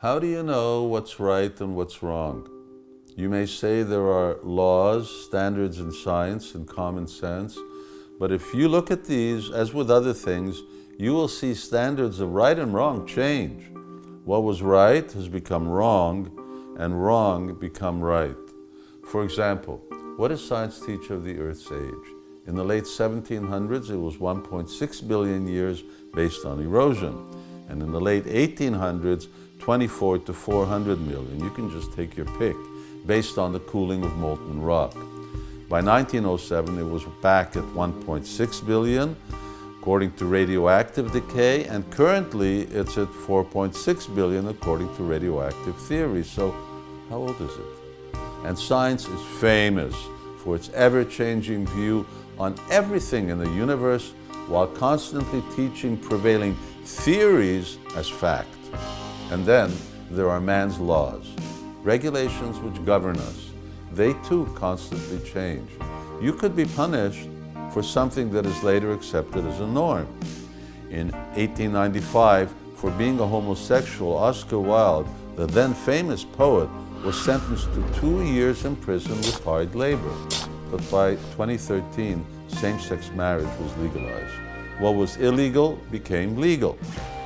How do you know what's right and what's wrong? You may say there are laws, standards in science and common sense, but if you look at these, as with other things, you will see standards of right and wrong change. What was right has become wrong, and wrong become right. For example, what does science teach of the Earth's age? In the late 1700s, it was 1.6 billion years based on erosion. And in the late 1800s, 24 to 400 million. You can just take your pick, based on the cooling of molten rock. By 1907, it was back at 1.6 billion, according to radioactive decay, and currently it's at 4.6 billion, according to radioactive theory. So, how old is it? And science is famous for its ever-changing view on everything in the universe, while constantly teaching prevailing theories as fact. And then there are man's laws, regulations which govern us. They too constantly change. You could be punished for something that is later accepted as a norm. In 1895, for being a homosexual, Oscar Wilde, the then famous poet, was sentenced to 2 years in prison with hard labor. But by 2013, same-sex marriage was legalized. What was illegal became legal.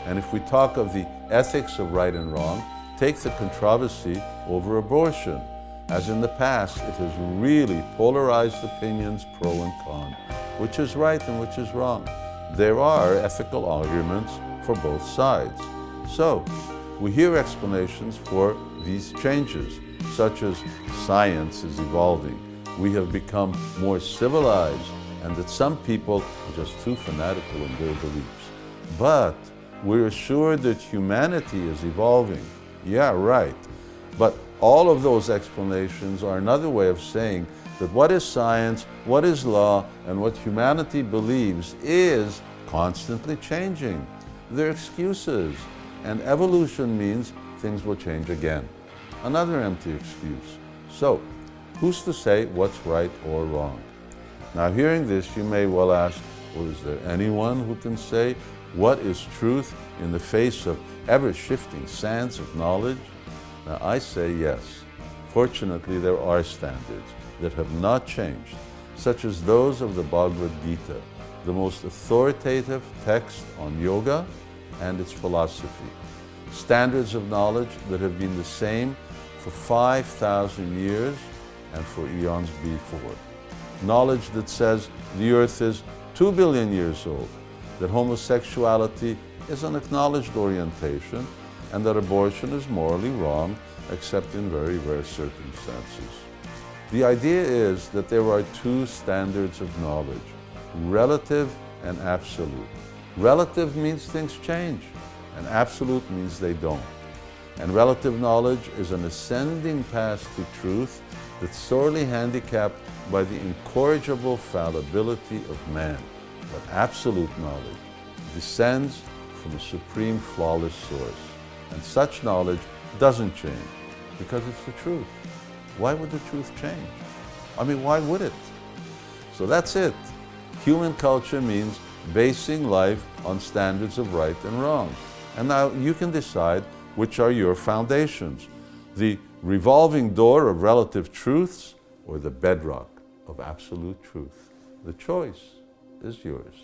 And if we talk of the ethics of right and wrong, take the controversy over abortion. As in the past, it has really polarized opinions pro and con. Which is right and which is wrong? There are ethical arguments for both sides. So, we hear explanations for these changes, such as science is evolving, we have become more civilized, and that some people are just too fanatical in their beliefs. But we're assured that humanity is evolving. Yeah, right. But all of those explanations are another way of saying that what is science, what is law, and what humanity believes is constantly changing. They're excuses, and evolution means things will change again. Another empty excuse. So, who's to say what's right or wrong? Now, hearing this, you may well ask, well, is there anyone who can say what is truth in the face of ever-shifting sands of knowledge? Now, I say yes. Fortunately, there are standards that have not changed, such as those of the Bhagavad Gita, the most authoritative text on yoga and its philosophy. Standards of knowledge that have been the same for 5,000 years and for eons before. Knowledge that says the earth is 2 billion years old, that homosexuality is an acknowledged orientation, and that abortion is morally wrong, except in very rare circumstances. The idea is that there are two standards of knowledge, relative and absolute. Relative means things change, and absolute means they don't. And relative knowledge is an ascending path to truth that's sorely handicapped by the incorrigible fallibility of man. But absolute knowledge descends from a supreme flawless source. And such knowledge doesn't change because it's the truth. Why would the truth change? I mean, why would it? So that's it. Human culture means basing life on standards of right and wrong. And now you can decide which are your foundations, the revolving door of relative truths or the bedrock of absolute truth. The choice is yours.